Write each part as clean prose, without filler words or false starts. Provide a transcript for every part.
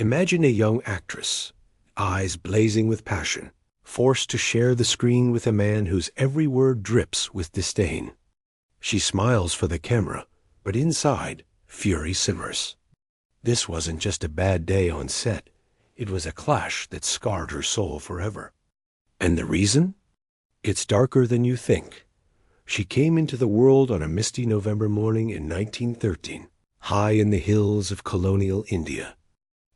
Imagine a young actress, eyes blazing with passion, forced to share the screen with a man whose every word drips with disdain. She smiles for the camera, but inside, fury simmers. This wasn't just a bad day on set. It was a clash that scarred her soul forever. And the reason? It's darker than you think. She came into the world on a misty November morning in 1913, high in the hills of colonial India.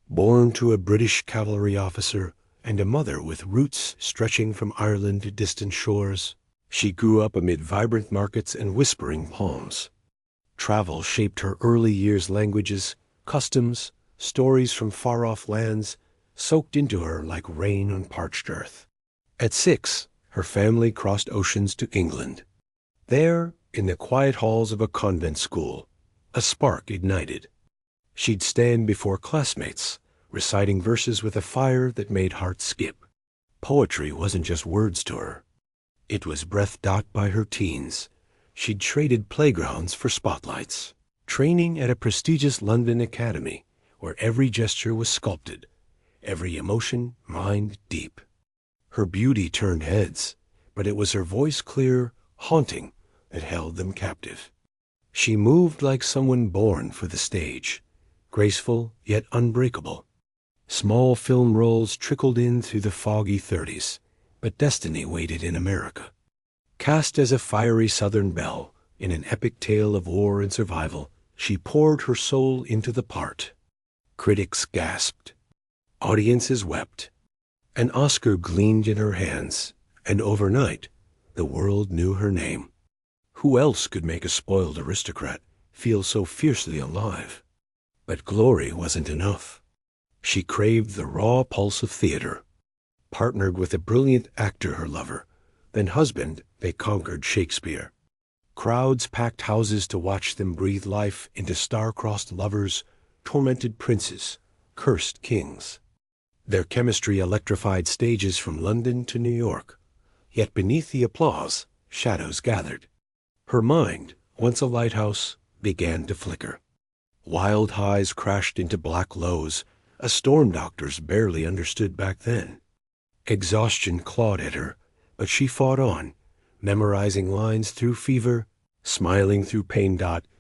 Born to a British cavalry officer and a mother with roots stretching from Ireland to distant shores, she grew up amid vibrant markets and whispering palms. Travel shaped her early years' languages, customs, stories from far-off lands, soaked into her like rain on parched earth. At 6, her family crossed oceans to England. There, in the quiet halls of a convent school, a spark ignited. She'd stand before classmates, reciting verses with a fire that made hearts skip. Poetry wasn't just words to her. It was breath docked by her teens. She'd traded playgrounds for spotlights, training at a prestigious London academy where every gesture was sculpted, every emotion mined deep. Her beauty turned heads, but it was her voice clear, haunting, that held them captive. She moved like someone born for the stage, graceful yet unbreakable. Small film roles trickled in through the foggy 30s, but destiny waited in America. Cast as a fiery Southern belle in an epic tale of war and survival, she poured her soul into the part. Critics gasped. Audiences wept. An Oscar gleamed in her hands, and overnight, the world knew her name. Who else could make a spoiled aristocrat feel so fiercely alive? But glory wasn't enough. She craved the raw pulse of theater. Partnered with a brilliant actor, her lover, then husband, they conquered Shakespeare. Crowds packed houses to watch them breathe life into star-crossed lovers, tormented princes, cursed kings. Their chemistry electrified stages from London to New York. Yet beneath the applause, shadows gathered. Her mind, once a lighthouse, began to flicker. Wild highs crashed into black lows, a storm doctors barely understood back then. Exhaustion clawed at her, but she fought on, memorizing lines through fever, smiling through pain.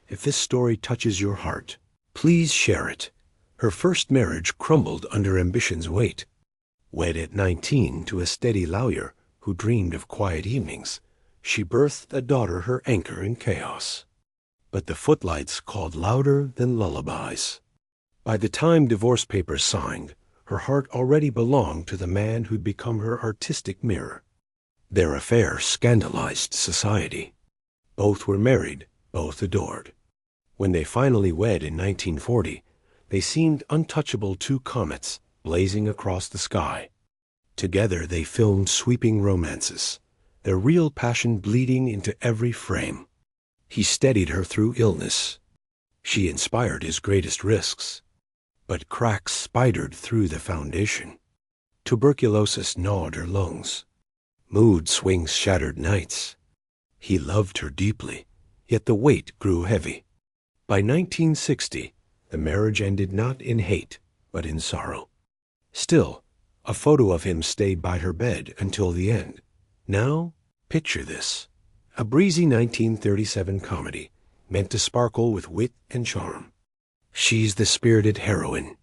If this story touches your heart, please share it. Her first marriage crumbled under ambition's weight. Wed at 19 to a steady lawyer who dreamed of quiet evenings, she birthed a daughter her anchor in chaos. But the footlights called louder than lullabies. By the time divorce papers signed, her heart already belonged to the man who'd become her artistic mirror. Their affair scandalized society. Both were married, both adored. When they finally wed in 1940, they seemed untouchable two comets blazing across the sky. Together they filmed sweeping romances, their real passion bleeding into every frame. He steadied her through illness. She inspired his greatest risks. But cracks spidered through the foundation. Tuberculosis gnawed her lungs. Mood swings shattered nights. He loved her deeply, yet the weight grew heavy. By 1960, the marriage ended not in hate, but in sorrow. Still, a photo of him stayed by her bed until the end. Now, picture this. A breezy 1937 comedy, meant to sparkle with wit and charm. She's the spirited heroine.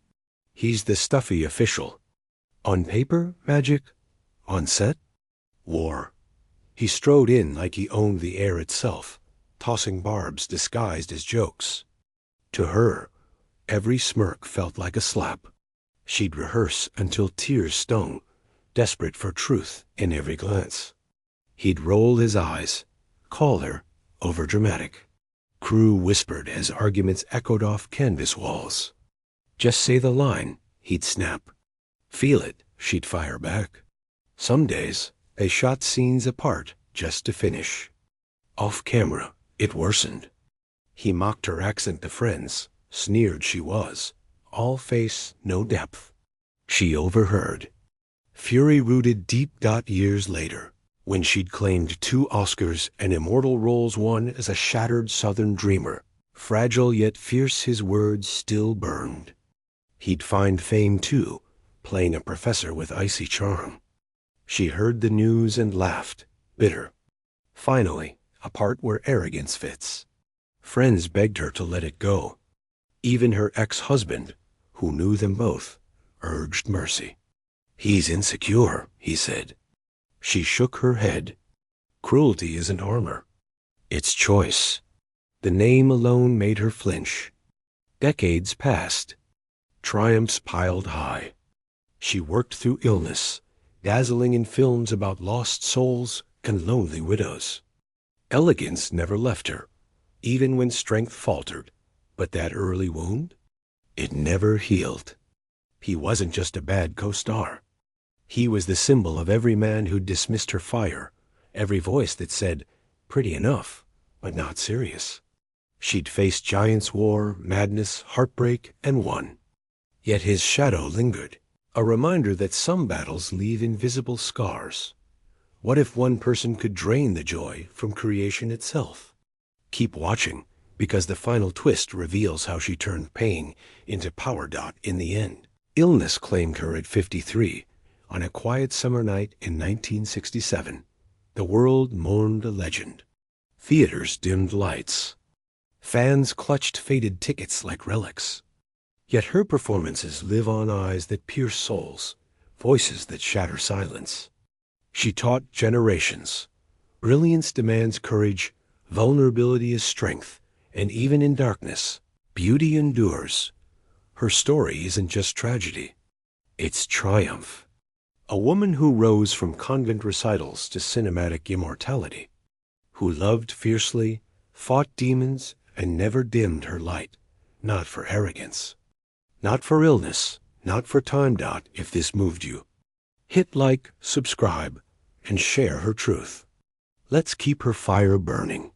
He's the stuffy official. On paper, magic. On set, war. He strode in like he owned the air itself, tossing barbs disguised as jokes. To her, every smirk felt like a slap. She'd rehearse until tears stung, desperate for truth in every glance. He'd roll his eyes, call her overdramatic. Crew whispered as arguments echoed off canvas walls. Just say the line, he'd snap. Feel it, she'd fire back. Some days, they shot scenes apart just to finish. Off camera, it worsened. He mocked her accent to friends, sneered she was. All face, no depth. She overheard. Fury rooted deep. Years later, when she'd claimed 2 Oscars and immortal roles won as a shattered Southern dreamer, fragile yet fierce his words still burned. He'd find fame too, playing a professor with icy charm. She heard the news and laughed, bitter. Finally, a part where arrogance fits. Friends begged her to let it go. Even her ex-husband, who knew them both, urged mercy. "He's insecure," he said. She shook her head. Cruelty isn't armor. It's choice. The name alone made her flinch. Decades passed. Triumphs piled high. She worked through illness, dazzling in films about lost souls and lonely widows. Elegance never left her, even when strength faltered. But that early wound? It never healed. He wasn't just a bad co-star. He was the symbol of every man who dismissed her fire, every voice that said, "Pretty enough, but not serious." She'd faced giants' war, madness, heartbreak, and won. Yet his shadow lingered, a reminder that some battles leave invisible scars. What if one person could drain the joy from creation itself? Keep watching, because the final twist reveals how she turned pain into power in the end. Illness claimed her at 53, on a quiet summer night in 1967. The world mourned a legend. Theaters dimmed lights. Fans clutched faded tickets like relics. Yet her performances live on eyes that pierce souls, voices that shatter silence. She taught generations. Brilliance demands courage, vulnerability is strength, and even in darkness, beauty endures. Her story isn't just tragedy. It's triumph. A woman who rose from convent recitals to cinematic immortality, who loved fiercely, fought demons, and never dimmed her light, not for arrogance, not for illness, not for time. If this moved you, hit like, subscribe, and share her truth. Let's keep her fire burning.